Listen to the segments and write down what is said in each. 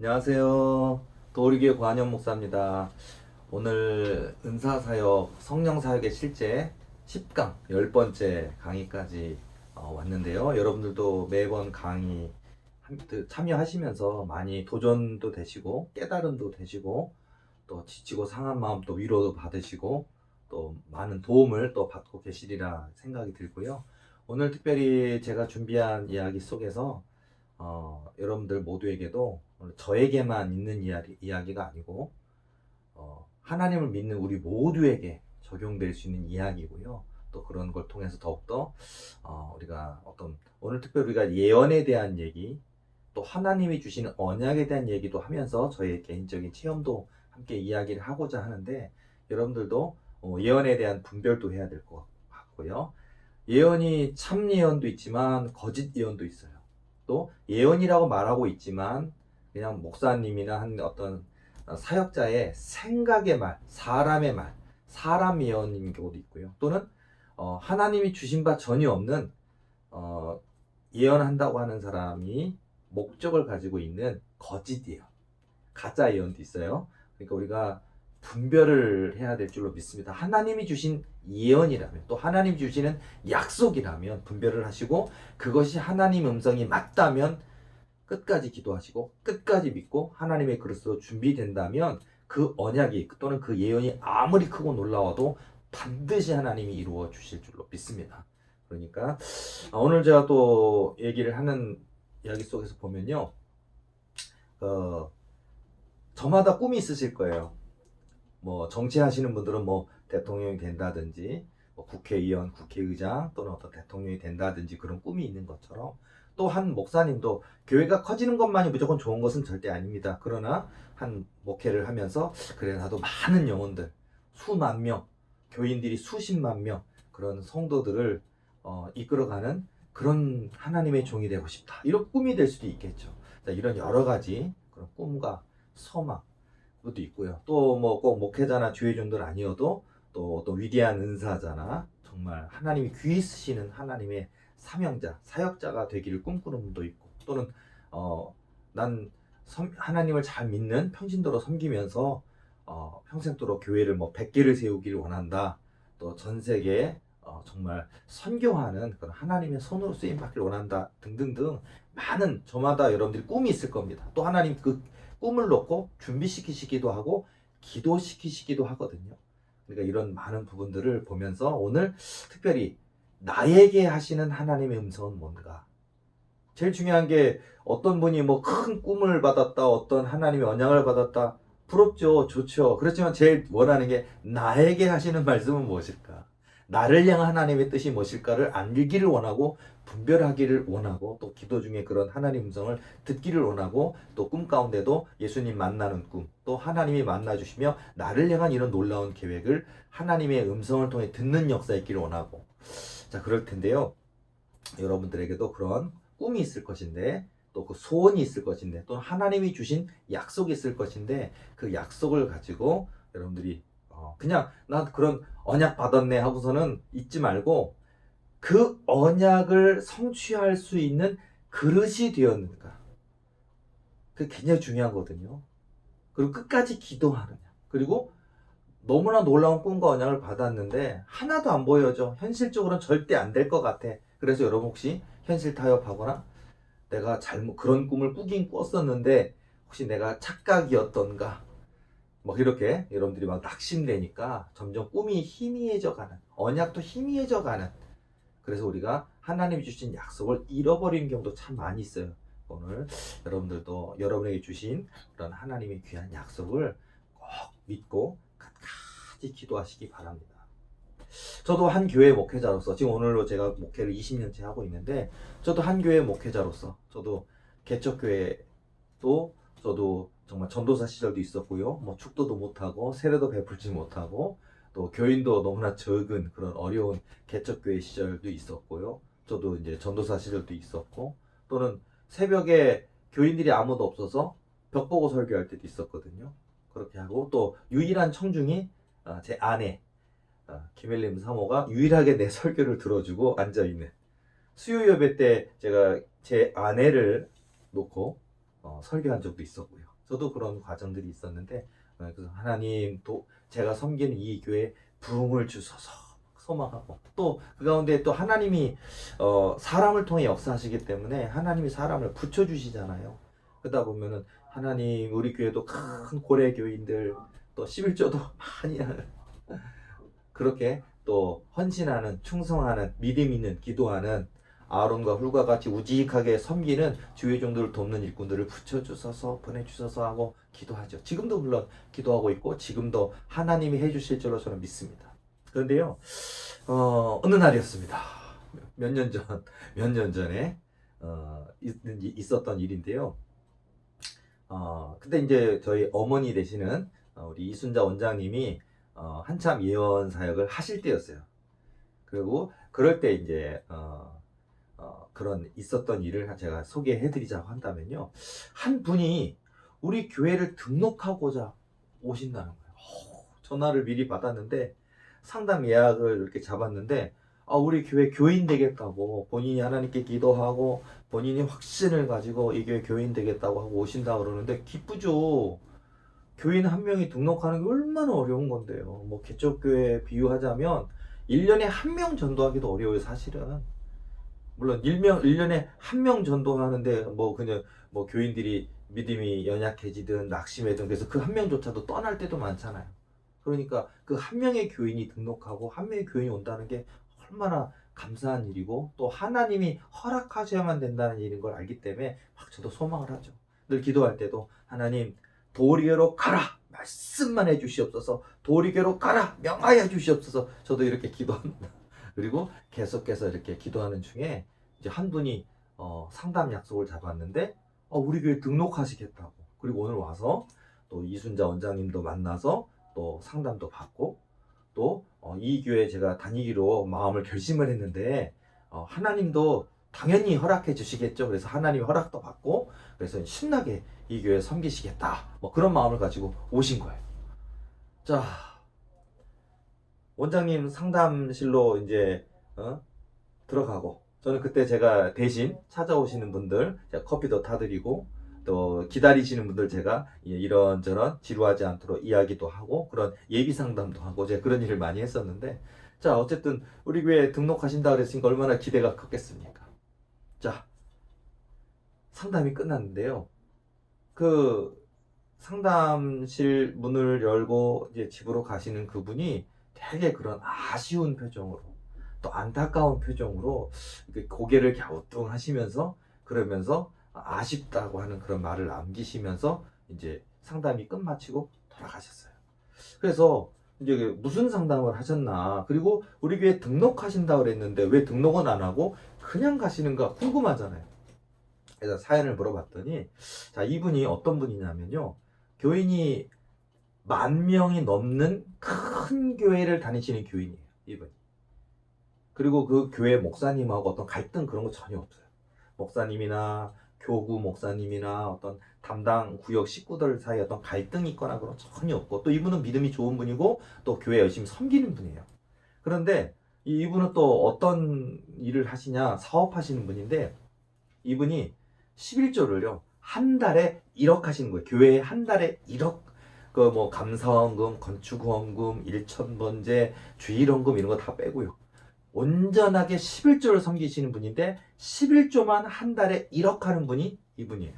안녕하세요. 도리교회 고한영 목사입니다. 오늘 은사사역, 성령사역의 실제 10강, 10번째 강의까지 왔는데요. 여러분들도 매번 강의 참여하시면서 많이 도전도 되시고, 깨달음도 되시고, 또 지치고 상한 마음 또 위로도 받으시고, 또 많은 도움을 또 받고 계시리라 생각이 들고요. 오늘 특별히 제가 준비한 이야기 속에서 여러분들 모두에게도 저에게만 있는 이야기가 아니고 하나님을 믿는 우리 모두에게 적용될 수 있는 이야기고요. 또 그런 걸 통해서 더욱더 우리가 오늘 특별히 우리가 예언에 대한 얘기, 또 하나님이 주시는 언약에 대한 얘기도 하면서 저의 개인적인 체험도 함께 이야기를 하고자 하는데, 여러분들도 예언에 대한 분별도 해야 될 것 같고요. 예언이 참 예언도 있지만 거짓 예언도 있어요. 또 예언이라고 말하고 있지만 그냥 목사님이나 한 어떤 사역자의 생각의 말, 사람의 말, 사람 예언인 경우도 있고요. 또는 하나님이 주신 바 전혀 없는 예언한다고 하는 사람이 목적을 가지고 있는 거짓 예언, 가짜 예언도 있어요. 그러니까 우리가 분별을 해야 될 줄로 믿습니다. 하나님이 주신 예언이라면, 또 하나님이 주시는 약속이라면 분별을 하시고, 그것이 하나님 음성이 맞다면 끝까지 기도하시고 끝까지 믿고 하나님의 그릇으로 준비된다면 그 언약이 또는 그 예언이 아무리 크고 놀라워도 반드시 하나님이 이루어 주실 줄로 믿습니다. 그러니까 오늘 제가 또 얘기를 하는 이야기 속에서 보면요, 저마다 꿈이 있으실 거예요. 뭐 정치하시는 분들은 뭐 대통령이 된다든지, 뭐 국회의원, 국회의장 또는 어떤 대통령이 된다든지 그런 꿈이 있는 것처럼, 또 한 목사님도 교회가 커지는 것만이 무조건 좋은 것은 절대 아닙니다. 그러나 한 목회를 하면서 그래 나도 많은 영혼들, 수만 명, 교인들이 수십만 명, 그런 성도들을 이끌어가는 그런 하나님의 종이 되고 싶다, 이런 꿈이 될 수도 있겠죠. 자, 이런 여러 가지 그런 꿈과 소망 것도 있고요. 또 뭐 꼭 목회자나 주의종들 아니어도 또 어떤 위대한 은사자나 정말 하나님이 귀히 쓰시는 하나님의 사명자, 사역자가 되기를 꿈꾸는 분도 있고, 또는 난 하나님을 잘 믿는 평신도로 섬기면서 평생도록 교회를 뭐 100개를 세우기를 원한다. 또 전 세계에 정말 선교하는 그런 하나님의 손으로 쓰임 받기를 원한다. 등등등 많은, 저마다 여러분들이 꿈이 있을 겁니다. 또 하나님 그 꿈을 놓고 준비시키시기도 하고 기도시키시기도 하거든요. 그러니까 이런 많은 부분들을 보면서 오늘 특별히 나에게 하시는 하나님의 음성은 뭔가. 제일 중요한 게, 어떤 분이 뭐 큰 꿈을 받았다, 어떤 하나님의 언약을 받았다, 부럽죠, 좋죠. 그렇지만 제일 원하는 게 나에게 하시는 말씀은 무엇일까? 나를 향한 하나님의 뜻이 무엇일까를 알기를 원하고, 분별하기를 원하고, 또 기도 중에 그런 하나님 음성을 듣기를 원하고, 또 꿈 가운데도 예수님 만나는 꿈, 또 하나님이 만나주시며 나를 향한 이런 놀라운 계획을 하나님의 음성을 통해 듣는 역사 있기를 원하고. 자, 그럴 텐데요, 여러분들에게도 그런 꿈이 있을 것인데, 또 그 소원이 있을 것인데, 또 하나님이 주신 약속이 있을 것인데, 그 약속을 가지고 여러분들이 그냥 난 그런 언약 받았네 하고서는 잊지 말고, 그 언약을 성취할 수 있는 그릇이 되었는가, 그게 굉장히 중요하거든요. 그리고 끝까지 기도하느냐, 그리고 너무나 놀라운 꿈과 언약을 받았는데 하나도 안 보여져, 현실적으로는 절대 안 될 것 같아. 그래서 여러분 혹시 현실 타협하거나, 내가 잘못 그런 꿈을 꾸긴 꿨었는데 혹시 내가 착각이었던가, 뭐 이렇게 여러분들이 막 낙심되니까 점점 꿈이 희미해져 가는, 언약도 희미해져 가는, 그래서 우리가 하나님이 주신 약속을 잃어버리는 경우도 참 많이 있어요. 오늘 여러분들도 여러분에게 주신 그런 하나님의 귀한 약속을 꼭 믿고 끝까지 기도하시기 바랍니다. 저도 한 교회 목회자로서, 지금 오늘로 제가 목회를 20년째 하고 있는데, 저도 한 교회 목회자로서, 저도 개척교회도, 저도 정말 전도사 시절도 있었고요. 뭐 축도도 못하고 세례도 베풀지 못하고, 또 교인도 너무나 적은 그런 어려운 개척교회 시절도 있었고요. 저도 이제 전도사 시절도 있었고, 또는 새벽에 교인들이 아무도 없어서 벽 보고 설교할 때도 있었거든요. 그렇게 하고, 또 유일한 청중이 제 아내 김엘림 사모가 유일하게 내 설교를 들어주고 앉아있는, 수요 예배 때 제가 제 아내를 놓고 설교한 적도 있었고요. 저도 그런 과정들이 있었는데 그래서 하나님 또 제가 섬기는 이 교회에 부흥을 주소서 소망하고 또 그 가운데 또 하나님이 사람을 통해 역사하시기 때문에 하나님이 사람을 붙여주시잖아요. 그러다 보면은 하나님 우리 교회도 큰 고래 교인들 또 11조도 많이 그렇게 또 헌신하는 충성하는 믿음 있는 기도하는 아론과 훌과 같이 우직하게 섬기는 주의 종들을 돕는 일꾼들을 붙여주셔서 보내주셔서 하고 기도하죠. 지금도 물론 기도하고 있고 지금도 하나님이 해주실 줄로 저는 믿습니다. 그런데요, 어느 날이었습니다. 몇 년 전, 몇 년 전에 있었던 일인데요. 근데 이제 저희 어머니 되시는 우리 이순자 원장님이 한참 예언 사역을 하실 때였어요. 그리고 그럴 때 이제 그런 있었던 일을 제가 소개해드리자고 한다면요. 한 분이 우리 교회를 등록하고자 오신다는 거예요. 전화를 미리 받았는데 상담 예약을 이렇게 잡았는데 우리 교회 교인 되겠다고 본인이 하나님께 기도하고 본인이 확신을 가지고 이 교회 교인 되겠다고 하고 오신다고 그러는데 기쁘죠. 교인 한 명이 등록하는 게 얼마나 어려운 건데요. 뭐 개척교회 비유하자면 1년에 한 명 전도하기도 어려워요, 사실은. 물론 1년에 한 명 전도하는데 뭐 그냥 뭐 교인들이 믿음이 연약해지든 낙심해든 그래서 그 한 명조차도 떠날 때도 많잖아요. 그러니까 그 한 명의 교인이 등록하고 한 명의 교인이 온다는 게 얼마나 감사한 일이고 또 하나님이 허락하셔야만 된다는 일인 걸 알기 때문에 막 저도 소망을 하죠. 늘 기도할 때도 하나님 도리교로 가라 말씀만 해주시옵소서 도리교로 가라 명하여 주시옵소서 저도 이렇게 기도합니다. 그리고 계속해서 이렇게 기도하는 중에 이제 한 분이 상담 약속을 잡았는데 우리 교회 등록하시겠다고 그리고 오늘 와서 또 이순자 원장님도 만나서 또 상담도 받고 또 이 교회 제가 다니기로 마음을 결심을 했는데 하나님도 당연히 허락해 주시겠죠. 그래서 하나님 허락도 받고 그래서 신나게 이 교회 섬기시겠다 뭐 그런 마음을 가지고 오신 거예요. 자, 원장님 상담실로 이제 들어가고 저는 그때 제가 대신 찾아오시는 분들 제가 커피도 타드리고 또 기다리시는 분들 제가 이런저런 지루하지 않도록 이야기도 하고 그런 예비 상담도 하고 제가 그런 일을 많이 했었는데 자 어쨌든 우리 교회 등록하신다 그랬으니까 얼마나 기대가 컸겠습니까. 자 상담이 끝났는데요. 그 상담실 문을 열고 이제 집으로 가시는 그분이 되게 그런 아쉬운 표정으로 또 안타까운 표정으로 고개를 갸우뚱하시면서 그러면서 아쉽다고 하는 그런 말을 남기시면서 이제 상담이 끝마치고 돌아가셨어요. 그래서 이제 무슨 상담을 하셨나 그리고 우리 교회 등록하신다 그랬는데 왜 등록은 안 하고 그냥 가시는가 궁금하잖아요. 그래서 사연을 물어봤더니 자 이분이 어떤 분이냐면요 교인이 10,000명이 넘는 큰 교회를 다니시는 교인이에요 이분이. 그리고 그 교회 목사님하고 어떤 갈등 그런 거 전혀 없어요. 목사님이나 교구 목사님이나 어떤 담당 구역 식구들 사이에 어떤 갈등이 있거나 그런 전혀 없고 또 이분은 믿음이 좋은 분이고 또 교회 열심히 섬기는 분이에요. 그런데 이분은 또 어떤 일을 하시냐 사업하시는 분인데 이분이 11조를요 한 달에 1억 하시는 거예요. 교회에 한 달에 1억 그 뭐 감사원금, 건축후원금, 일천번제, 주일원금 이런 거 다 빼고요. 온전하게 11조를 섬기시는 분인데 11조만 한 달에 1억 하는 분이 이분이에요.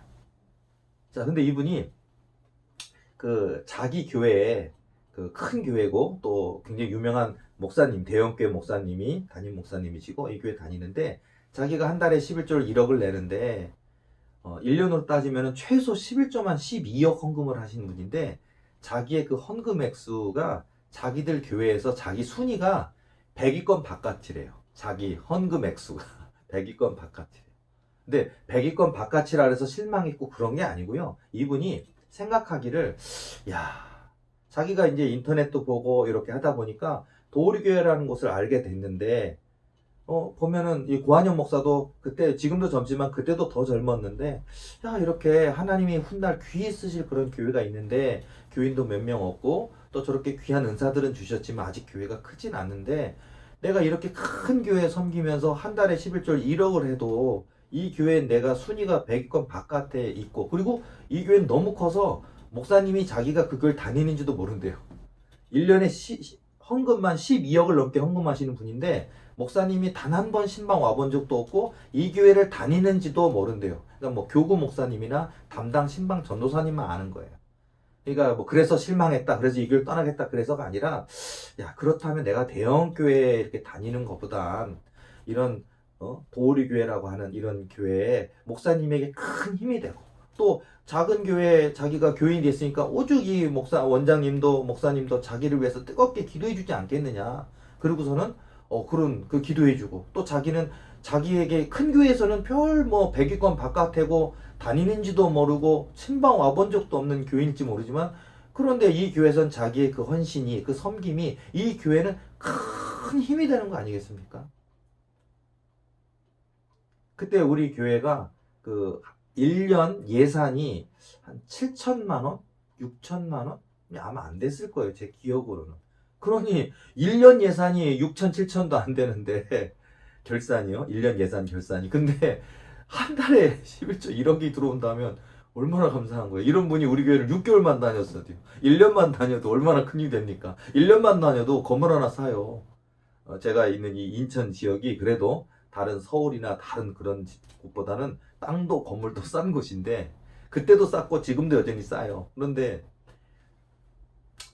자, 근데 이분이 그 자기 교회에 그 큰 교회고 또 굉장히 유명한 목사님, 대형교회 목사님이 담임 목사님이시고 이 교회 다니는데 자기가 한 달에 11조를 1억을 내는데 1년으로 따지면 최소 11조만 12억 헌금을 하시는 분인데 자기의 그 헌금 액수가 자기들 교회에서 자기 순위가 100위권 바깥이래요. 자기 헌금 액수가 100위권 바깥이래요. 근데 100위권 바깥이라 해서 실망했고 그런 게 아니고요. 이분이 생각하기를 자기가 이제 인터넷도 보고 이렇게 하다 보니까 도우리교회라는 곳을 알게 됐는데 보면은 이 고한영 목사도 그때 지금도 젊지만 그때도 더 젊었는데 이렇게 하나님이 훗날 귀히 쓰실 그런 교회가 있는데 교인도 몇 명 없고 또 저렇게 귀한 은사들은 주셨지만 아직 교회가 크진 않는데 내가 이렇게 큰 교회 섬기면서 한 달에 11조를 1억을 해도 이 교회는 내가 순위가 100위권 바깥에 있고, 그리고 이 교회는 너무 커서 목사님이 자기가 그 교회를 다니는지도 모른대요. 1년에 헌금만 12억을 넘게 헌금하시는 분인데 목사님이 단 한 번 신방 와본 적도 없고 이 교회를 다니는지도 모른대요. 그러니까 뭐 교구 목사님이나 담당 신방 전도사님만 아는 거예요. 그러니까 뭐 그래서 실망했다, 그래서 이 교회를 떠나겠다, 그래서가 아니라, 야, 그렇다면 내가 대형 교회에 이렇게 다니는 것보단 이런 도우리 교회라고 하는 이런 교회에 목사님에게 큰 힘이 되고, 또 작은 교회에 자기가 교인이 됐으니까 오죽 이 원장님도 목사님도 자기를 위해서 뜨겁게 기도해 주지 않겠느냐. 그리고서는 그런 그 기도해 주고, 또 자기는 자기에게 큰 교회에서는 별 뭐 100위권 바깥이고 다니는지도 모르고 친방 와본 적도 없는 교인일지 모르지만, 그런데 이 교회에선 자기의 그 헌신이, 그 섬김이 이 교회는 큰 힘이 되는 거 아니겠습니까? 그때 우리 교회가 그 1년 예산이 한 7천만 원? 6천만 원? 아마 안 됐을 거예요, 제 기억으로는. 그러니 1년 예산이 6천, 7천도 안 되는데 결산이요? 1년 예산 결산이. 근데 한 달에 11조 1억이 들어온다면 얼마나 감사한 거예요. 이런 분이 우리 교회를 6개월만 다녔어도 1년만 다녀도 얼마나 큰 일이 됩니까? 1년만 다녀도 건물 하나 사요. 제가 있는 이 인천 지역이 그래도 다른 서울이나 다른 그런 곳보다는 땅도 건물도 싼 곳인데, 그때도 쌌고 지금도 여전히 싸요. 그런데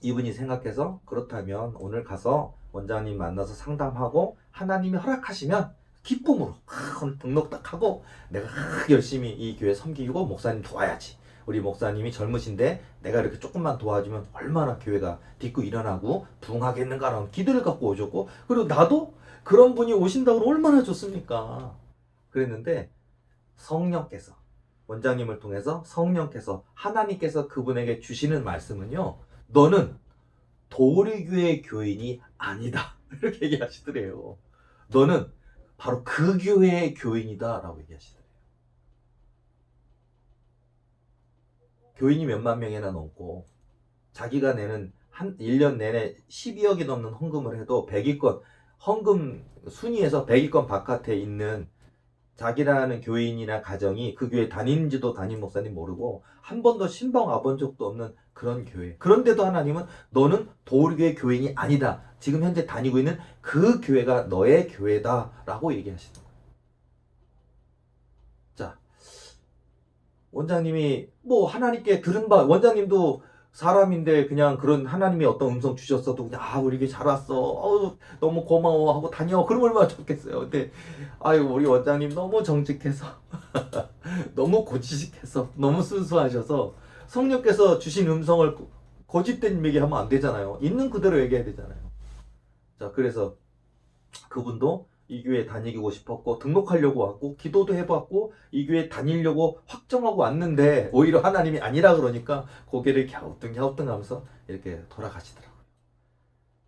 이분이 생각해서, 그렇다면 오늘 가서 원장님 만나서 상담하고 하나님이 허락하시면 기쁨으로 오늘 등록 딱 하고 내가 열심히 이 교회 섬기고 목사님 도와야지. 우리 목사님이 젊으신데 내가 이렇게 조금만 도와주면 얼마나 교회가 딛고 일어나고 부흥하겠는가라는 기대를 갖고 오셨고, 그리고 나도 그런 분이 오신다고 얼마나 좋습니까? 그랬는데 성령께서, 원장님을 통해서 성령께서, 하나님께서 그분에게 주시는 말씀은요, 너는 도리교회 교인이 아니다, 이렇게 얘기하시더래요. 너는 바로 그 교회의 교인이다 라고 얘기하시더래요. 교인이 몇만 명이나 넘고 자기가 내는 한 1년 내내 12억이 넘는 헌금을 해도 100위권, 헌금 순위에서 100위권 바깥에 있는 자기라는 교인이나 가정이 그 교회 다니는지도 담임 목사님 모르고 한 번도 신방 와본 적도 없는 그런 교회. 그런데도 하나님은 너는 도리교회 교인이 아니다, 지금 현재 다니고 있는 그 교회가 너의 교회다 라고 얘기하시는 거예요. 자, 원장님이 뭐 하나님께 들은 바, 원장님도 사람인데 그냥 그런 하나님이 어떤 음성 주셨어도 그냥 우리 교회 잘 왔어, 너무 고마워 하고 다녀, 그러면 얼마나 좋겠어요. 근데 아유, 우리 원장님 너무 정직해서 너무 고지식해서 너무 순수하셔서 성령께서 주신 음성을 거짓된 얘기하면 안 되잖아요. 있는 그대로 얘기해야 되잖아요. 자, 그래서 그분도 이 교회 다니고 싶었고 등록하려고 왔고 기도도 해봤고 이 교회 다니려고 확정하고 왔는데 오히려 하나님이 아니라 그러니까 고개를 갸우뚱갸우뚱하면서 이렇게 돌아가시더라고요.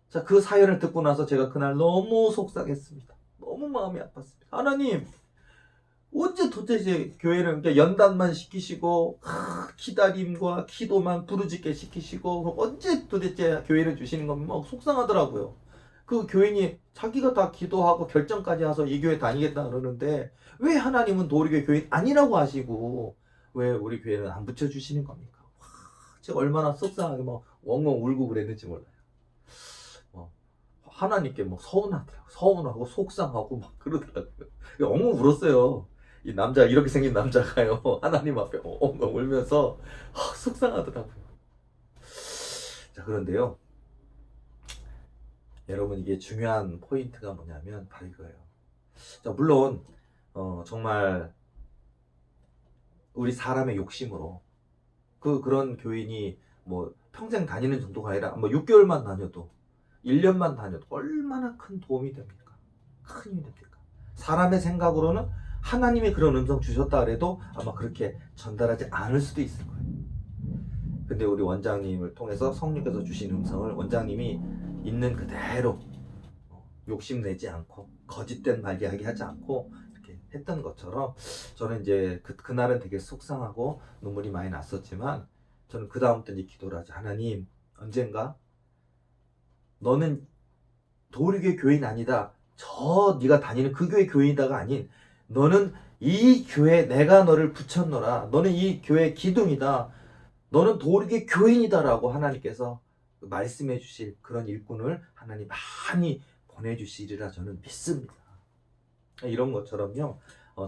자, 그 사연을 듣고 나서 제가 그날 너무 속상했습니다. 너무 마음이 아팠습니다. 하나님, 언제 도대체 교회를 그러니까 연단만 시키시고 기다림과 기도만 부르짖게 시키시고 언제 도대체 교회를 주시는 건 막 속상하더라고요. 그 교인이 자기가 다 기도하고 결정까지 해서 이 교회 다니겠다 그러는데 왜 하나님은 도리교회 교인 아니라고 하시고 왜 우리 교회는 안 붙여주시는 겁니까? 제가 얼마나 속상하게 막 엉엉 울고 그랬는지 몰라요. 하나님께 뭐 서운하더라고요. 서운하고 속상하고 막 그러더라고요. 엉엉 울었어요. 이 남자, 이렇게 생긴 남자가요, 하나님 앞에 엉엉 울면서 속상하더라고요. 자, 그런데요, 여러분, 이게 중요한 포인트가 뭐냐면 바로 이거예요. 자, 물론 정말 우리 사람의 욕심으로 그런 교인이 뭐 평생 다니는 정도가 아니라 뭐 6개월만 다녀도 1년만 다녀도 얼마나 큰 도움이 됩니까? 큰 힘이 됩니까? 사람의 생각으로는 하나님이 그런 음성 주셨다 그래도 아마 그렇게 전달하지 않을 수도 있을 거예요. 근데 우리 원장님을 통해서 성령께서 주신 음성을 원장님이 있는 그대로 욕심내지 않고 거짓된 말 이야기하지 않고 이렇게 했던 것처럼, 저는 이제 그날은 되게 속상하고 눈물이 많이 났었지만 저는 그 다음부터 이제 기도를 하죠. 하나님, 언젠가 너는 도리교회 교인 아니다, 저 네가 다니는 그 교회 교인이다가 아닌 너는 이 교회 내가 너를 붙였노라. 너는 이 교회 기둥이다. 너는 도리의 교인이다라고 하나님께서 말씀해 주실 그런 일꾼을 하나님 많이 보내주시리라 저는 믿습니다. 이런 것처럼요.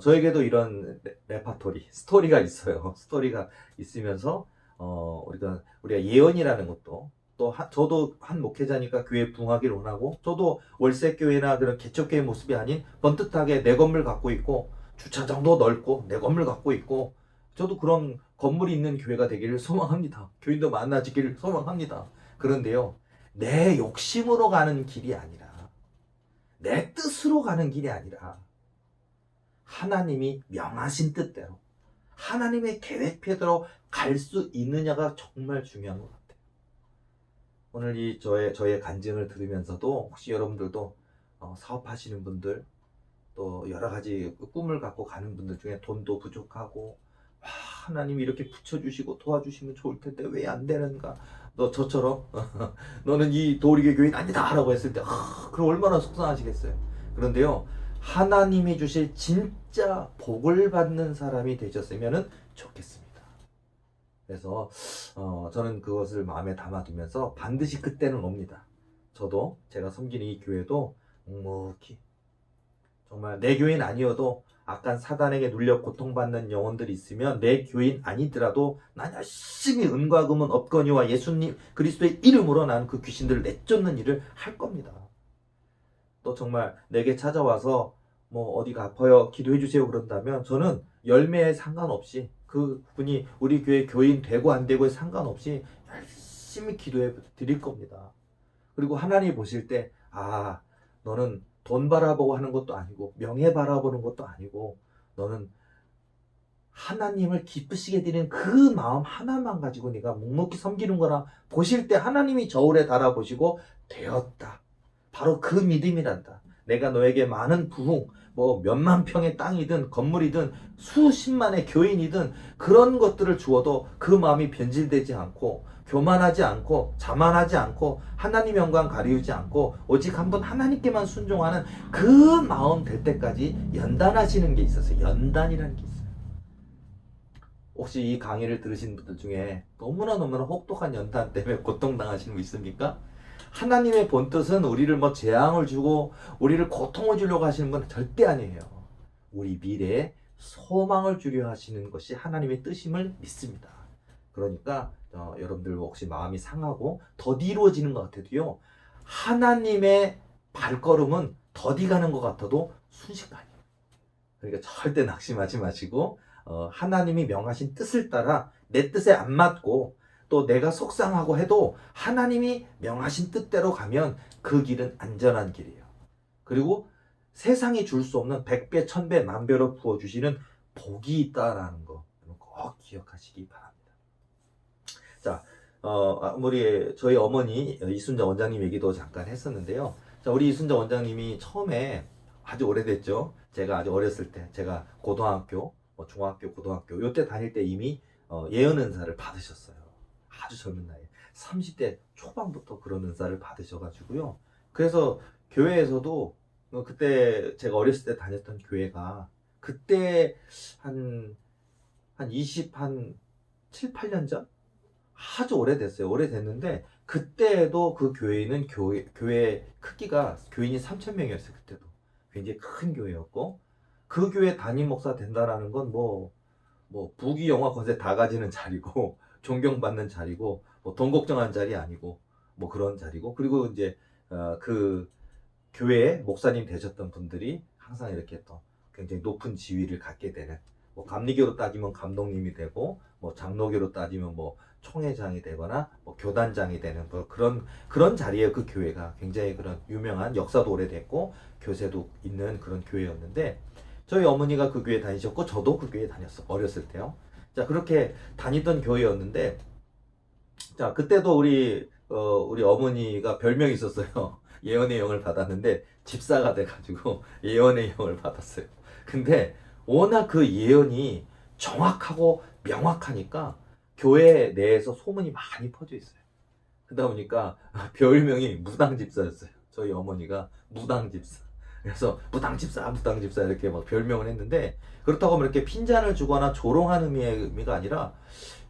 저에게도 이런 레파토리, 스토리가 있어요. 스토리가 있으면서 우리가 예언이라는 것도 또 저도 한 목회자니까 교회 부흥하기를 원하고 저도 월세교회나 그런 개척교회 모습이 아닌 번듯하게 내 건물 갖고 있고 주차장도 넓고 내 건물 갖고 있고 저도 그런 건물이 있는 교회가 되기를 소망합니다. 교인도 많아지기를 소망합니다. 그런데요, 내 욕심으로 가는 길이 아니라 내 뜻으로 가는 길이 아니라 하나님이 명하신 뜻대로 하나님의 계획표대로 갈 수 있느냐가 정말 중요한 것 같아요. 오늘 이 저의 간증을 들으면서도 혹시 여러분들도 사업하시는 분들 또 여러 가지 꿈을 갖고 가는 분들 중에 돈도 부족하고 하나님이 이렇게 붙여주시고 도와주시면 좋을 텐데 왜 안 되는가? 너 저처럼 너는 이 도리의 교인 아니다 라고 했을 때 그럼 얼마나 속상하시겠어요. 그런데요, 하나님이 주실 진짜 복을 받는 사람이 되셨으면 좋겠습니다. 그래서 저는 그것을 마음에 담아두면서 반드시 그때는 옵니다. 저도 제가 섬기는 이 교회도 묵묵히 정말 내 교인 아니어도 악한 사단에게 눌려 고통받는 영혼들이 있으면 내 교인 아니더라도 난 열심히 은과 금은 없거니와 예수님 그리스도의 이름으로 난 그 귀신들을 내쫓는 일을 할 겁니다. 또 정말 내게 찾아와서 뭐 어디가 아파요 기도해 주세요 그런다면 저는 열매에 상관없이 그분이 우리 교회 교인 되고 안 되고에 상관없이 열심히 기도해 드릴 겁니다. 그리고 하나님이 보실 때 너는 돈 바라보고 하는 것도 아니고 명예 바라보는 것도 아니고 너는 하나님을 기쁘시게 드리는 그 마음 하나만 가지고 네가 묵묵히 섬기는 거라 보실 때 하나님이 저울에 달아보시고 되었다. 바로 그 믿음이란다. 내가 너에게 많은 부흥, 뭐 몇만 평의 땅이든 건물이든 수십만의 교인이든 그런 것들을 주어도 그 마음이 변질되지 않고 교만하지 않고 자만하지 않고 하나님 영광 가리우지 않고 오직 한 번 하나님께만 순종하는 그 마음 될 때까지 연단하시는 게 있었어요. 연단이라는 게 있어요. 혹시 이 강의를 들으신 분들 중에 너무나 혹독한 연단 때문에 고통당하시는 분 있습니까? 하나님의 본뜻은 우리를 뭐 재앙을 주고 우리를 고통을 주려고 하시는 건 절대 아니에요. 우리 미래에 소망을 주려 하시는 것이 하나님의 뜻임을 믿습니다. 그러니까 여러분들 혹시 마음이 상하고 더디 이루어지는 것 같아도요, 하나님의 발걸음은 더디 가는 것 같아도 순식간이에요. 그러니까 절대 낙심하지 마시고 하나님이 명하신 뜻을 따라 내 뜻에 안 맞고 또 내가 속상하고 해도 하나님이 명하신 뜻대로 가면 그 길은 안전한 길이에요. 그리고 세상이 줄 수 없는 100배, 1000배, 만배로 부어주시는 복이 있다라는 거 꼭 기억하시기 바랍니다. 자, 우리 저희 어머니 이순자 원장님 얘기도 잠깐 했었는데요. 자, 우리 이순자 원장님이 처음에 아주 오래됐죠. 제가 아주 어렸을 때, 제가 고등학교, 중학교, 고등학교 요때 다닐 때 이미 예언 은사를 받으셨어요. 아주 젊은 나이에 30대 초반부터 그런 은사를 받으셔가지고요. 그래서 교회에서도 그때 제가 어렸을 때 다녔던 교회가 그때 한 7, 8년 전? 아주 오래됐어요. 오래됐는데 그때도 그 교회는 교회 크기가 교인이 3,000명이었어요. 그때도 굉장히 큰 교회였고 그 교회 담임 목사 된다라는 건 뭐 부귀 영화 권세 다 가지는 자리고 존경받는 자리고 뭐 돈 걱정하는 자리 아니고 뭐 그런 자리고 그리고 이제 그 교회에 목사님 되셨던 분들이 항상 이렇게 또 굉장히 높은 지위를 갖게 되는 뭐 감리교로 따지면 감독님이 되고 뭐 장로교로 따지면 뭐 총회장이 되거나 뭐 교단장이 되는 뭐 그런 자리에 그 교회가 굉장히 그런 유명한 역사도 오래됐고 교세도 있는 그런 교회였는데 저희 어머니가 그 교회 다니셨고 저도 그 교회 다녔어 어렸을 때요. 자 그렇게 다니던 교회였는데 자 그때도 우리 어머니가 별명이 있었어요. 예언의 영을 받았는데 집사가 돼가지고 예언의 영을 받았어요. 근데 워낙 그 예언이 정확하고 명확하니까 교회 내에서 소문이 많이 퍼져 있어요. 그러다 보니까 별명이 무당집사였어요. 저희 어머니가 무당집사. 그래서 무당집사, 무당집사 이렇게 막 별명을 했는데, 그렇다고 뭐 이렇게 핀잔을 주거나 조롱하는 의미가 아니라,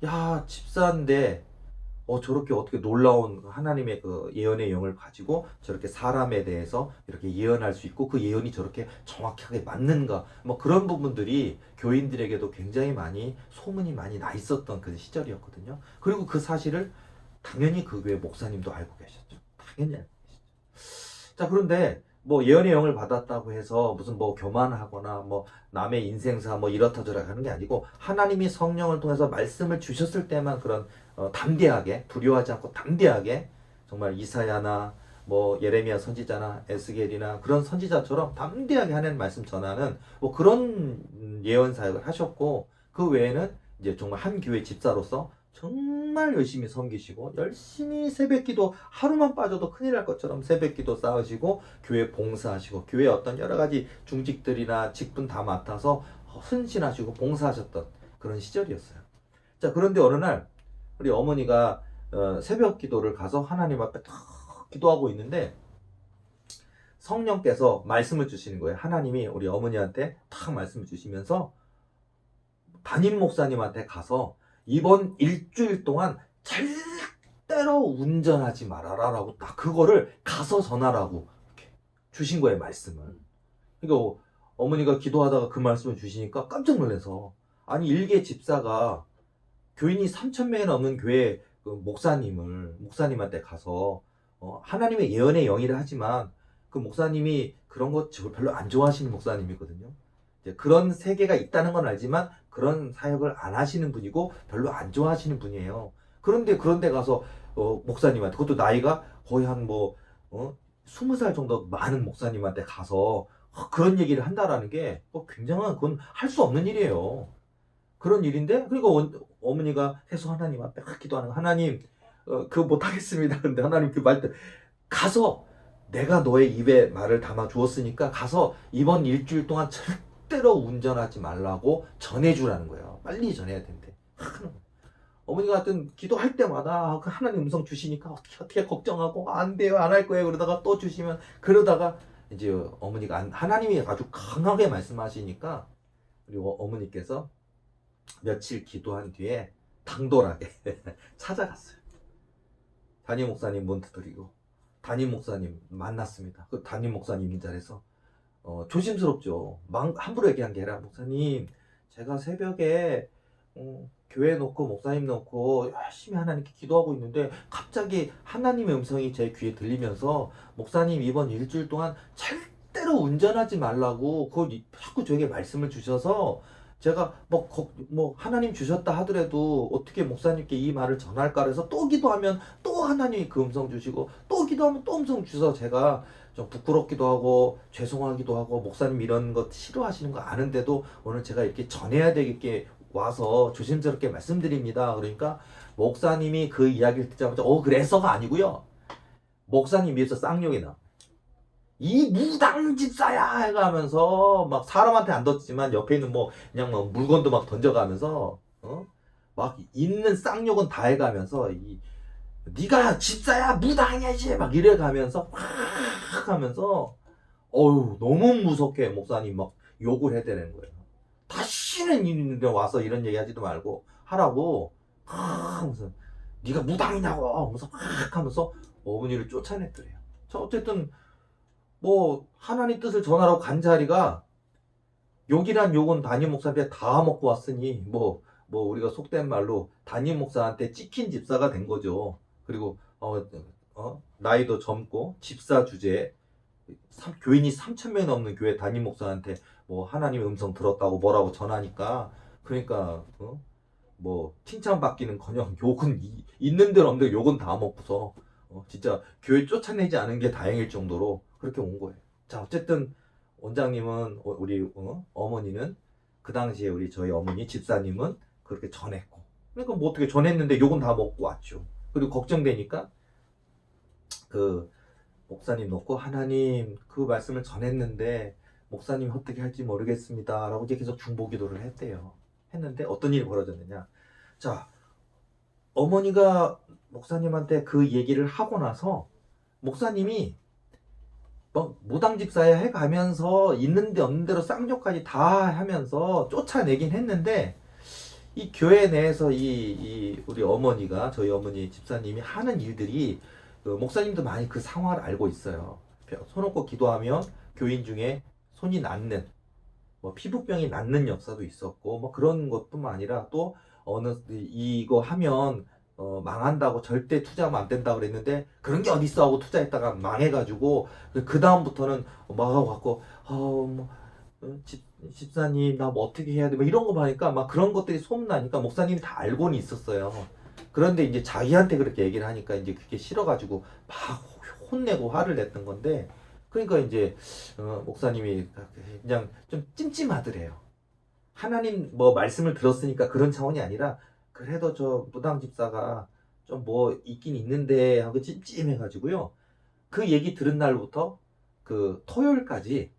야, 집사인데 저렇게 어떻게 놀라운 하나님의 그 예언의 영을 가지고 저렇게 사람에 대해서 이렇게 예언할 수 있고 그 예언이 저렇게 정확하게 맞는가, 뭐 그런 부분들이 교인들에게도 굉장히 많이 소문이 많이 나 있었던 그 시절이었거든요. 그리고 그 사실을 당연히 그 교회 목사님도 알고 계셨죠. 당연히 알고 계셨죠. 자, 그런데 뭐 예언의 영을 받았다고 해서 무슨 뭐 교만하거나 뭐 남의 인생사 뭐 이렇다 저렇다 하는 게 아니고, 하나님이 성령을 통해서 말씀을 주셨을 때만 그런 담대하게, 두려워하지 않고 담대하게, 정말 이사야나 뭐 예레미야 선지자나 에스겔이나 그런 선지자처럼 담대하게 하나님 말씀 전하는 뭐 그런 예언 사역을 하셨고, 그 외에는 이제 정말 한 교회 집사로서 정말 열심히 섬기시고, 열심히 새벽기도 하루만 빠져도 큰일 날 것처럼 새벽기도 쌓으시고, 교회 봉사하시고, 교회 어떤 여러 가지 중직들이나 직분 다 맡아서 헌신하시고 봉사하셨던 그런 시절이었어요. 자, 그런데 어느 날 우리 어머니가 새벽 기도를 가서 하나님 앞에 탁 기도하고 있는데, 성령께서 말씀을 주시는 거예요. 하나님이 우리 어머니한테 탁 말씀을 주시면서 담임 목사님한테 가서 이번 일주일 동안 절대로 운전하지 말아라 라고 딱 그거를 가서 전하라고 이렇게 주신 거예요, 말씀을. 그러니까 어머니가 기도하다가 그 말씀을 주시니까 깜짝 놀라서, 아니 일개 집사가 교인이 3,000명이 넘는 교회 그 목사님한테 가서 하나님의 예언의 영이라 하지만 그 목사님이 그런 거 별로 안 좋아하시는 목사님이거든요. 이제 그런 세계가 있다는 건 알지만 그런 사역을 안 하시는 분이고 별로 안 좋아하시는 분이에요. 그런데 가서 목사님한테, 그것도 나이가 거의 한 뭐 20살 정도 많은 목사님한테 가서 그런 얘기를 한다라는 게 굉장한, 그건 할 수 없는 일이에요. 그런 일인데, 그러니까 어머니가 계속 하나님 앞에 기도하는 거, 하나님 그거 못하겠습니다. 근데 하나님 그 말 때 가서, 내가 너의 입에 말을 담아 주었으니까 가서 이번 일주일 동안 절대로 운전하지 말라고 전해주라는 거예요. 빨리 전해야 된대. 어머니가 하여튼 기도할 때마다 그 하나님 음성 주시니까 어떻게 걱정하고 안 돼요, 안 할 거예요, 그러다가 또 주시면, 그러다가 이제 어머니가 하나님이 아주 강하게 말씀하시니까 우리 어머니께서 며칠 기도한 뒤에 당돌하게 찾아갔어요. 담임 목사님 문 두드리고 담임 목사님 만났습니다. 그 담임 목사님 자리에서 조심스럽죠. 함부로 얘기한 게 아니라, 목사님 제가 새벽에 교회 놓고 목사님 놓고 열심히 하나님께 기도하고 있는데 갑자기 하나님의 음성이 제 귀에 들리면서, 목사님 이번 일주일 동안 절대로 운전하지 말라고 자꾸 저에게 말씀을 주셔서, 제가 뭐 하나님 주셨다 하더라도 어떻게 목사님께 이 말을 전할까 해서 또 기도하면 또 하나님이 그 음성 주시고, 또 기도하면 또 음성 주셔서 제가 좀 부끄럽기도 하고 죄송하기도 하고, 목사님 이런 거 싫어하시는 거 아는데도 오늘 제가 이렇게 전해야 되겠게 와서 조심스럽게 말씀드립니다. 그러니까 목사님이 그 이야기를 듣자마자 그래서가 아니고요, 목사님 위해서 쌍욕이 나. 이 무당 집사야 해가면서 막 사람한테 안 던지지만 옆에 있는 뭐 그냥 뭐 물건도 막 던져가면서 막 있는 쌍욕은 다 해가면서, 네가 집사야 무당이야지 막 이래가면서 막 하면서, 너무 무섭게 목사님 막 욕을 해대는 거예요. 다시는 이런데 와서 이런 얘기 하지도 말고 하라고 하면서, 네가 무당이냐고 하면서 막 하면서 어머니를 쫓아냈더래요. 자, 어쨌든 뭐 하나님 뜻을 전하라고 간 자리가, 욕이란 욕은 담임 목사한테 다 먹고 왔으니 우리가 속된 말로 담임 목사한테 찍힌 집사가 된 거죠. 그리고 나이도 젊고 집사 주제에 교인이 3,000명이 넘는 교회 담임 목사한테 뭐 하나님의 음성 들었다고 뭐라고 전하니까, 그러니까 뭐 칭찬받기는커녕 욕은 있는 대로 없는 대로 욕은 다 먹고서 진짜 교회 쫓아내지 않은 게 다행일 정도로 그렇게 온 거예요. 자, 어쨌든 원장님은, 우리 어머니는 그 당시에 저희 어머니 집사님은 그렇게 전했고, 그러니까 뭐 어떻게 전했는데 욕은 다 먹고 왔죠. 그리고 걱정되니까 그 목사님 놓고, 하나님 그 말씀을 전했는데 목사님 어떻게 할지 모르겠습니다 라고 이제 계속 중보기도를 했는데 어떤 일이 벌어졌느냐. 자, 어머니가 목사님한테 그 얘기를 하고 나서 목사님이 막 무당 집사야 해가면서 있는데 없는 대로 쌍욕까지 다 하면서 쫓아내긴 했는데 이 교회 내에서 이 우리 어머니가 저희 어머니 집사님이 하는 일들이 그 목사님도 많이 그 상황을 알고 있어요. 손 얹고 기도하면 교인 중에 손이 낫는 뭐 피부병이 낫는 역사도 있었고 뭐 그런 것뿐만 아니라 또 어느 이거 하면 망한다고 절대 투자하면 안 된다고 그랬는데 그런 게 어딨어 하고 투자했다가 망해가지고 그 다음부터는 막아갖고 뭐 집사님 나 뭐 어떻게 해야 돼? 뭐 이런 거 보니까 막 그런 것들이 소문나니까 목사님이 다 알고는 있었어요. 그런데 이제 자기한테 그렇게 얘기를 하니까 이제 그게 싫어가지고 막 혼내고 화를 냈던 건데 그러니까 이제 목사님이 그냥 좀 찜찜하더래요. 하나님 뭐 말씀을 들었으니까 그런 차원이 아니라 그래도 저 무당 집사가 좀 뭐 있긴 있는데 하고 찜찜해가지고요. 그 얘기 들은 날부터 그 토요일까지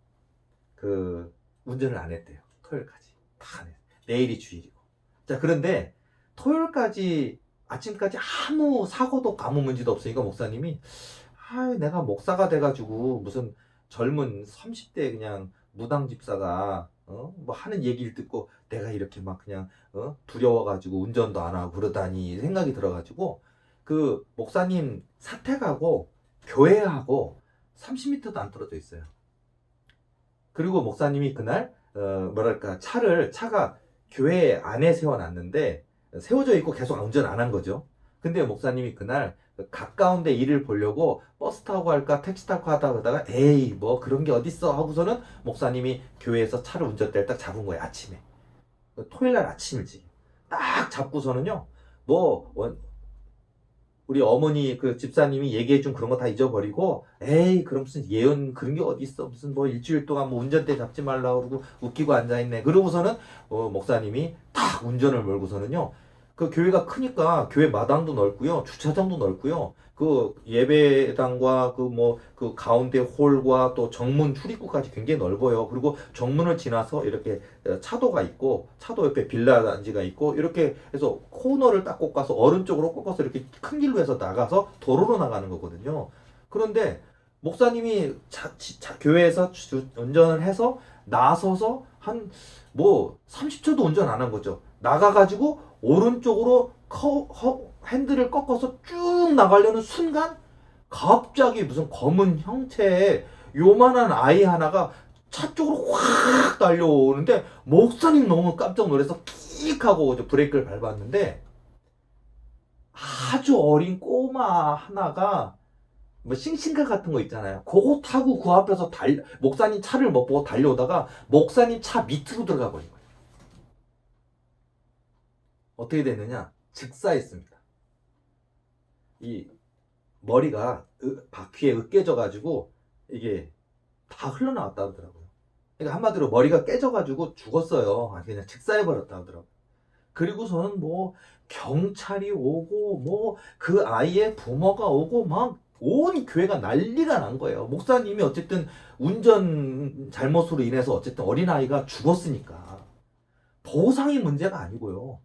그 운전을 안 했대요. 토요일까지 다 안 했어요. 내일이 주일이고. 자 그런데 토요일까지 아침까지 아무 사고도 아무 문제도 없으니까 목사님이 내가 목사가 돼가지고 무슨 젊은 30대 그냥 무당 집사가 뭐 하는 얘기를 듣고 내가 이렇게 막 그냥 두려워가지고 운전도 안 하고 그러다니 생각이 들어가지고 그 목사님 사택하고 교회하고 30m도 안 떨어져 있어요. 그리고 목사님이 그날 뭐랄까 차가 교회 안에 세워놨는데 세워져 있고 계속 운전 안 한 거죠. 근데 목사님이 그날 가까운 데 일을 보려고 버스 타고 갈까 택시 타고 하다 보다가 에이 뭐 그런 게 어딨어 하고서는 목사님이 교회에서 차를 운전대를 딱 잡은 거예요. 아침에 토요일 날 아침이지 딱 잡고서는요 뭐 우리 어머니 그 집사님이 얘기해준 그런 거 다 잊어버리고 에이 그럼 무슨 예언 그런 게 어디 있어 무슨 뭐 일주일 동안 뭐 운전대 잡지 말라 그러고 웃기고 앉아있네 그러고서는 목사님이 딱 운전을 몰고서는요 그 교회가 크니까 교회 마당도 넓고요 주차장도 넓고요 그 예배당과 그 뭐 그 가운데 홀과 또 정문 출입구까지 굉장히 넓어요 그리고 정문을 지나서 이렇게 차도가 있고 차도 옆에 빌라 단지가 있고 이렇게 해서 코너를 딱 꺾어서 오른쪽으로 꺾어서 이렇게 큰 길로 해서 나가서 도로로 나가는 거거든요. 그런데 목사님이 교회에서 운전을 해서 나서서 한 뭐 30초도 운전 안 한 거죠. 나가가지고 오른쪽으로 핸들을 꺾어서 쭉 나가려는 순간 갑자기 무슨 검은 형체의 요만한 아이 하나가 차 쪽으로 확 달려오는데 목사님 너무 깜짝 놀라서 킥 하고 브레이크를 밟았는데 아주 어린 꼬마 하나가 뭐 싱싱카 같은 거 있잖아요. 그거 타고 그 앞에서 목사님 차를 못 보고 달려오다가 목사님 차 밑으로 들어가 버린 거예요. 어떻게 됐느냐? 즉사했습니다. 이 머리가 바퀴에 으깨져 가지고 이게 다 흘러나왔다 하더라고요. 그러니까 한마디로 머리가 깨져가지고 죽었어요. 그냥 즉사해버렸다 하더라고요. 그리고서는 뭐 경찰이 오고 뭐 그 아이의 부모가 오고 막 온 교회가 난리가 난 거예요. 목사님이 어쨌든 운전 잘못으로 인해서 어쨌든 어린아이가 죽었으니까 보상이 문제가 아니고요.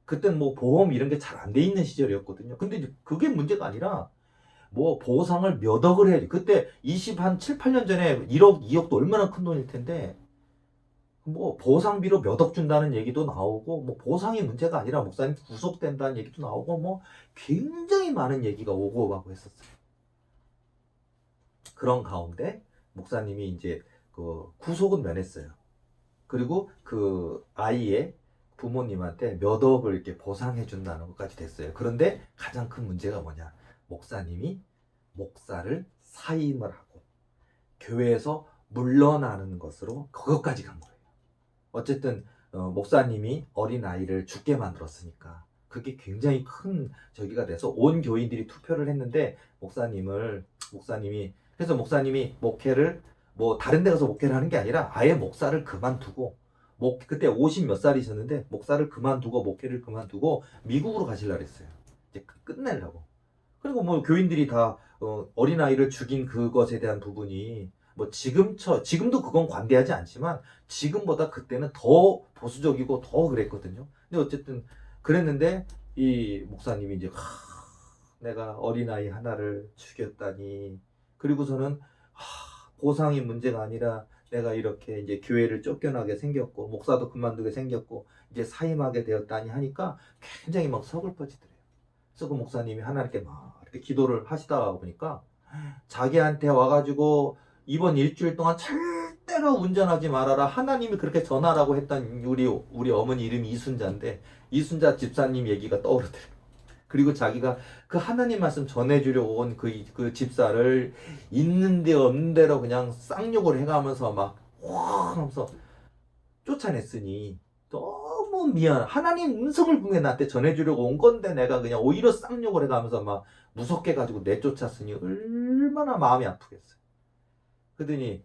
그땐 뭐 보험 이런 게 잘 안 돼 있는 시절이었거든요. 근데 이제 그게 문제가 아니라 뭐 보상을 몇 억을 해야지. 그때 20한 7, 8년 전에 1억, 2억도 얼마나 큰 돈일 텐데 뭐 보상비로 몇 억 준다는 얘기도 나오고 뭐 보상이 문제가 아니라 목사님 구속된다는 얘기도 나오고 뭐 굉장히 많은 얘기가 오고 가고 했었어요. 그런 가운데 목사님이 이제 그 구속은 면했어요. 그리고 그 아이의 부모님한테 몇 억을 이렇게 보상해 준다는 것까지 됐어요. 그런데 가장 큰 문제가 뭐냐? 목사님이 목사를 사임을 하고 교회에서 물러나는 것으로 그것까지 간 거예요. 어쨌든 목사님이 어린아이를 죽게 만들었으니까 그게 굉장히 큰 저기가 돼서 온 교인들이 투표를 했는데 목사님이 그래서 목사님이 목회를 뭐 다른 데 가서 목회를 하는 게 아니라 아예 목사를 그만두고 그때 50 몇 살이셨는데 목사를 그만두고 목회를 그만두고 미국으로 가시려고 했어요. 이제 끝내려고. 그리고 뭐 교인들이 다 어린아이를 죽인 그것에 대한 부분이 뭐 지금도 그건 관대하지 않지만 지금보다 그때는 더 보수적이고 더 그랬거든요. 근데 어쨌든 그랬는데 이 목사님이 이제 내가 어린아이 하나를 죽였다니 그리고서는 보상이 문제가 아니라 내가 이렇게 이제 교회를 쫓겨나게 생겼고 목사도 그만두게 생겼고 이제 사임하게 되었다니 하니까 굉장히 막 서글퍼지더래요. 그래서 그 목사님이 하나님께 막 이렇게 기도를 하시다 보니까 자기한테 와가지고 이번 일주일 동안 절대로 운전하지 말아라. 하나님이 그렇게 전하라고 했던 우리 어머니 이름이 이순자인데 이순자 집사님 얘기가 떠오르더래요. 그리고 자기가 그 하나님 말씀 전해주려고 온 그 집사를 있는데 없는 대로 그냥 쌍욕을 해가면서 막 확 하면서 쫓아냈으니 너무 미안. 하나님 음성을 분명히 나한테 전해주려고 온 건데 내가 그냥 오히려 쌍욕을 해가면서 막 무섭게 가지고 내쫓았으니 얼마나 마음이 아프겠어요. 그러더니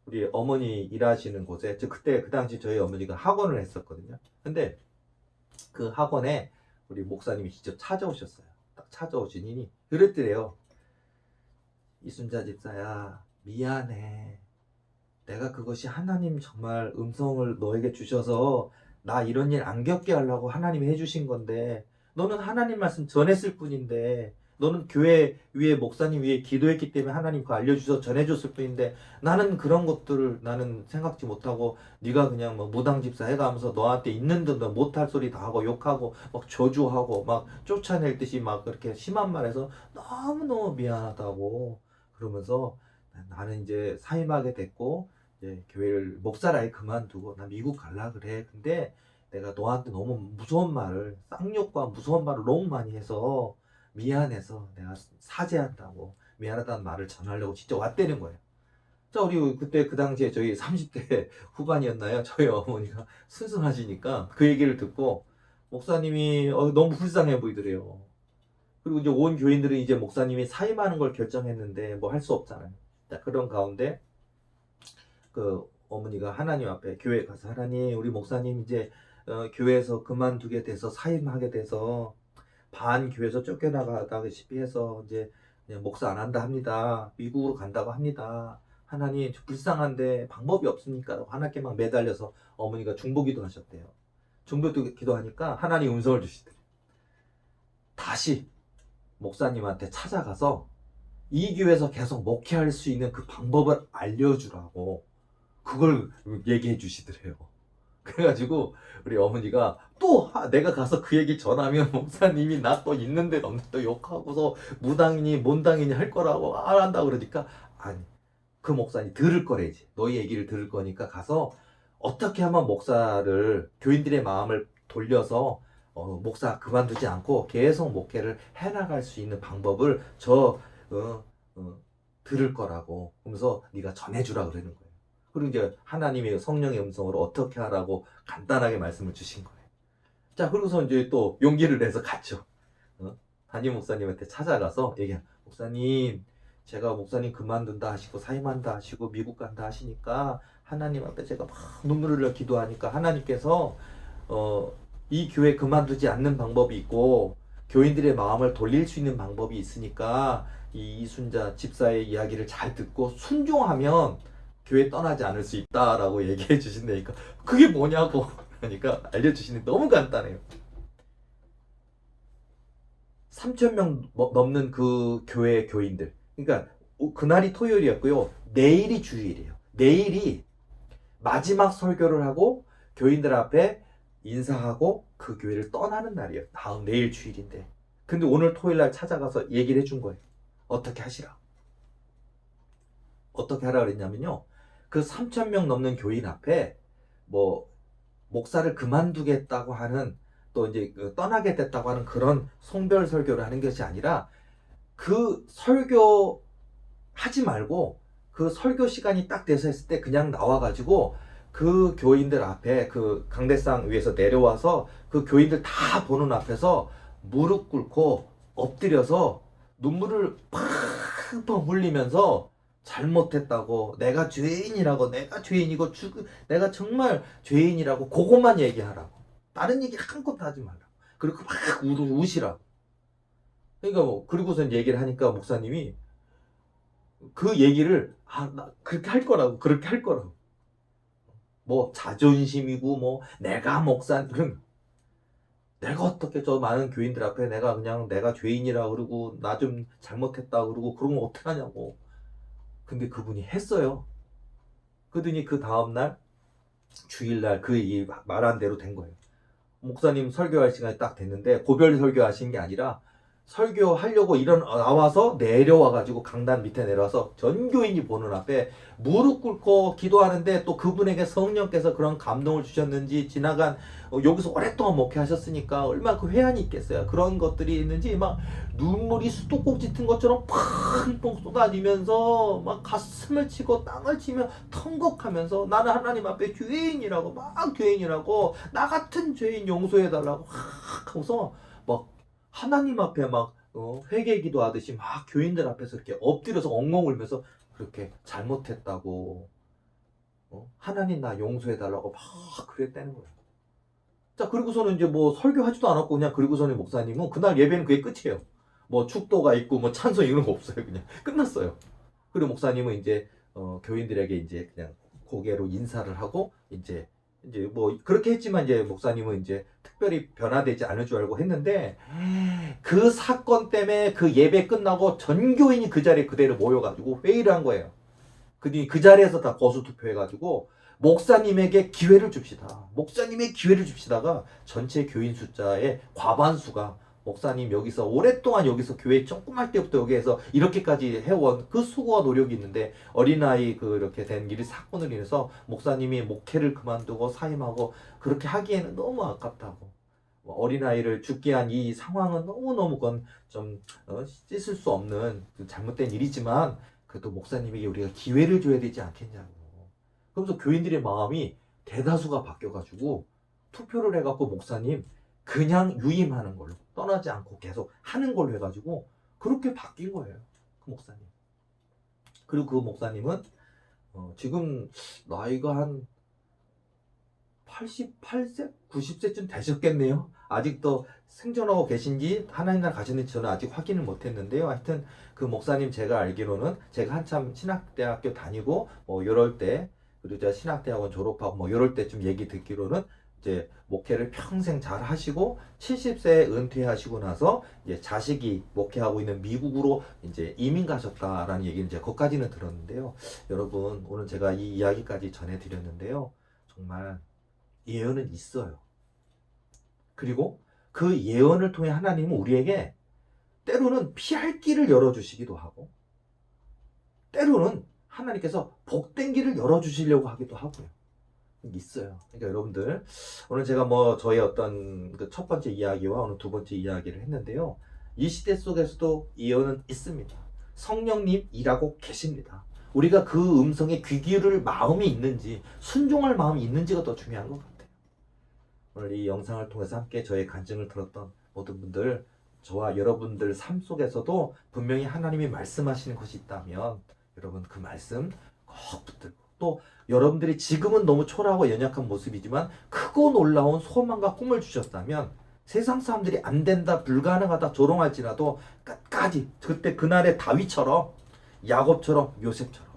우리 어머니 일하시는 곳에 그때 그 당시 저희 어머니가 학원을 했었거든요. 근데 그 학원에 우리 목사님이 직접 찾아오셨어요. 딱 찾아오시니 그랬더래요. 이순자 집사야, 미안해. 내가 그것이 하나님 정말 음성을 너에게 주셔서 나 이런 일 안 겪게 하려고 하나님이 해주신 건데 너는 하나님 말씀 전했을 뿐인데 너는 교회 위에 목사님 위에 기도했기 때문에 하나님 그거 알려주셔서 전해줬을 뿐인데 나는 그런 것들을 나는 생각지 못하고 네가 그냥 뭐 무당집사 해가면서 너한테 있는 듯 못할 소리 다 하고 욕하고 막 저주하고 막 쫓아낼 듯이 막 그렇게 심한 말해서 너무너무 미안하다고 그러면서 나는 이제 사임하게 됐고 이제 교회를 목사를 아예 그만두고 나 미국 갈라 그래. 근데 내가 너한테 너무 무서운 말을 쌍욕과 무서운 말을 너무 많이 해서 미안해서 내가 사죄한다고 미안하다는 말을 전하려고 진짜 왔다는 거예요. 자, 우리 그때 그 당시에 저희 30대 후반이었나요? 저희 어머니가 순순하시니까 그 얘기를 듣고 목사님이 너무 불쌍해 보이더래요. 그리고 이제 온 교인들은 이제 목사님이 사임하는 걸 결정했는데 뭐 할 수 없잖아요. 자, 그런 가운데 그 어머니가 하나님 앞에 교회 가서 하나님 우리 목사님 이제 교회에서 그만두게 돼서 사임하게 돼서 반 교회에서 쫓겨나가다시피 해서 이제 그냥 목사 안 한다 합니다. 미국으로 간다고 합니다. 하나님 저 불쌍한데 방법이 없습니까? 하나님께 막 매달려서 어머니가 중보기도 하셨대요. 중보기도 하니까 하나님 음성을 주시더래요. 다시 목사님한테 찾아가서 이 교회에서 계속 목회할 수 있는 그 방법을 알려주라고 그걸 얘기해 주시더래요. 그래가지고 우리 어머니가 또 내가 가서 그 얘기 전하면 목사님이 나 또 있는데 없는 또 욕하고서 무당이니 뭔당이니 할 거라고 안 한다 그러니까 아니 그 목사님 들을 거래지 너희 얘기를 들을 거니까 가서 어떻게 하면 목사를 교인들의 마음을 돌려서 목사 그만두지 않고 계속 목회를 해나갈 수 있는 방법을 어, 어, 들을 거라고 그러면서 네가 전해주라 그러는 거예요. 그리고 이제 하나님의 성령의 음성으로 어떻게 하라고 간단하게 말씀을 주신 거예요. 자, 그러고서 이제 또 용기를 내서 갔죠. 담임 목사님한테 찾아가서 목사님, 제가 목사님 그만둔다 하시고 사임한다 하시고 미국 간다 하시니까 하나님 앞에 제가 막 눈물을 흘려 기도하니까 하나님께서 이 교회 그만두지 않는 방법이 있고 교인들의 마음을 돌릴 수 있는 방법이 있으니까 이 이순자 집사의 이야기를 잘 듣고 순종하면 교회 떠나지 않을 수 있다라고 얘기해 주신다니까 그게 뭐냐고 그러니까 알려주시는 너무 간단해요. 3,000명 넘는 그 교회 교인들 그러니까 그날이 토요일이었고요. 내일이 주일이에요. 내일이 마지막 설교를 하고 교인들 앞에 인사하고 그 교회를 떠나는 날이에요. 다음 내일 주일인데 근데 오늘 토요일 날 찾아가서 얘기를 해준 거예요. 어떻게 하시라. 어떻게 하라 그랬냐면요. 그 3,000명 넘는 교인 앞에 뭐 목사를 그만두겠다고 하는 또 이제 떠나게 됐다고 하는 그런 송별 설교를 하는 것이 아니라 그 설교 하지 말고 그 설교 시간이 딱 돼서 했을 때 그냥 나와가지고 그 교인들 앞에 그 강대상 위에서 내려와서 그 교인들 다 보는 앞에서 무릎 꿇고 엎드려서 눈물을 팍팍 흘리면서 잘못했다고 내가 죄인이라고 내가 죄인이고 내가 정말 죄인이라고 그것만 얘기하라고 다른 얘기 한 것도 하지 말라고 그리고 막 우시라고 그러니까 뭐 그리고선 얘기를 하니까 목사님이 그 얘기를 나 그렇게 할 거라고 그렇게 할 거라고 뭐 자존심이고 뭐 내가 목사 그런 내가 어떻게 저 많은 교인들 앞에 내가 그냥 내가 죄인이라 그러고 나 좀 잘못했다 그러고 그런 거 어떡하냐고 근데 그분이 했어요. 그러더니 그 다음날 주일날 그 말한 대로 된 거예요. 목사님 설교할 시간이 딱 됐는데 고별 설교하신 게 아니라 설교하려고 나와서 내려와가지고 강단 밑에 내려와서 전 교인이 보는 앞에 무릎 꿇고 기도하는데 또 그분에게 성령께서 그런 감동을 주셨는지 지나간 여기서 오랫동안 목회하셨으니까 얼마나 그 회한이 있겠어요. 그런 것들이 있는지 막 눈물이 수도꼭지 튼 것처럼 팡팡 쏟아지면서 막 가슴을 치고 땅을 치며 턴곡하면서 나는 하나님 앞에 죄인이라고 막 죄인이라고 나 같은 죄인 용서해달라고 확 하고서 막 하나님 앞에 막 회개 기도하듯이 막 교인들 앞에서 이렇게 엎드려서 엉엉 울면서 그렇게 잘못했다고 하나님 나 용서해달라고 막 그랬다는 거예요. 자, 그리고서는 이제 뭐 설교하지도 않았고 그냥 그리고서는 목사님은 그날 예배는 그게 끝이에요. 뭐 축도가 있고 뭐 찬송 이런 거 없어요. 그냥 끝났어요. 그리고 목사님은 이제 교인들에게 이제 그냥 고개로 인사를 하고 이제 뭐 그렇게 했지만 이제 목사님은 이제 특별히 변화되지 않을 줄 알고 했는데 그 사건 때문에 그 예배 끝나고 전 교인이 그 자리에 그대로 모여가지고 회의를 한 거예요. 그 자리에서 다 거수 투표해가지고 목사님에게 기회를 줍시다. 목사님의 기회를 줍시다가 전체 교인 숫자의 과반수가 목사님 여기서 오랫동안 여기서 교회 조그만 때부터 여기에서 이렇게까지 해온 그 수고와 노력이 있는데 어린아이 이렇게 된 일이 사건으로 인해서 목사님이 목회를 그만두고 사임하고 그렇게 하기에는 너무 아깝다고 어린아이를 죽게 한 이 상황은 너무너무 그건 좀 씻을 수 없는 잘못된 일이지만 그래도 목사님에게 우리가 기회를 줘야 되지 않겠냐고. 그러면서 교인들의 마음이 대다수가 바뀌어가지고 투표를 해갖고 목사님 그냥 유임하는 걸로 떠나지 않고 계속 하는 걸로 해가지고 그렇게 바뀐 거예요. 그 목사님. 그리고 그 목사님은 지금 나이가 한 88세? 90세쯤 되셨겠네요. 아직도 생존하고 계신지 하나님 나라 가셨는지 저는 아직 확인을 못했는데요. 하여튼 그 목사님 제가 알기로는 제가 한참 신학대학교 다니고 뭐 이럴 때 그리고 제가 신학대학원 졸업하고 뭐 이럴 때쯤 얘기 듣기로는 이제 목회를 평생 잘 하시고 70세에 은퇴하시고 나서 이제 자식이 목회하고 있는 미국으로 이제 이민 가셨다라는 얘기는 이제 거기까지는 들었는데요. 여러분 오늘 제가 이 이야기까지 전해드렸는데요. 정말 예언은 있어요. 그리고 그 예언을 통해 하나님은 우리에게 때로는 피할 길을 열어주시기도 하고 때로는 하나님께서 복된 길을 열어주시려고 하기도 하고요. 있어요. 그러니까 여러분들 오늘 제가 뭐 저의 어떤 그 첫 번째 이야기와 오늘 두 번째 이야기를 했는데요. 이 시대 속에서도 예언은 있습니다. 성령님 일하고 계십니다. 우리가 그 음성에 귀 기울일 마음이 있는지 순종할 마음이 있는지가 더 중요한 것 같아요. 오늘 이 영상을 통해서 함께 저의 간증을 들었던 모든 분들 저와 여러분들 삶 속에서도 분명히 하나님이 말씀하시는 것이 있다면 여러분 그 말씀 꼭 붙들고 또 여러분들이 지금은 너무 초라하고 연약한 모습이지만 크고 놀라운 소망과 꿈을 주셨다면 세상 사람들이 안 된다 불가능하다 조롱할지라도 끝까지 그때 그날의 다윗처럼 야곱처럼 요셉처럼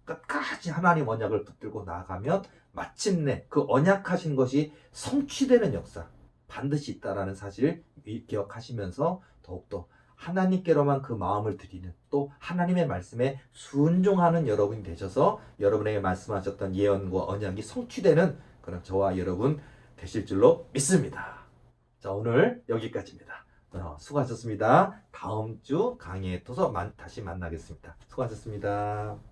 끝까지 하나님 언약을 붙들고 나아가면 마침내 그 언약하신 것이 성취되는 역사 반드시 있다라는 사실을 기억하시면서 더욱더 하나님께로만 그 마음을 드리는 또 하나님의 말씀에 순종하는 여러분이 되셔서 여러분에게 말씀하셨던 예언과 언약이 성취되는 그런 저와 여러분 되실 줄로 믿습니다. 자, 오늘 여기까지입니다. 수고하셨습니다. 다음 주 강의에 떠서 다시 만나겠습니다. 수고하셨습니다.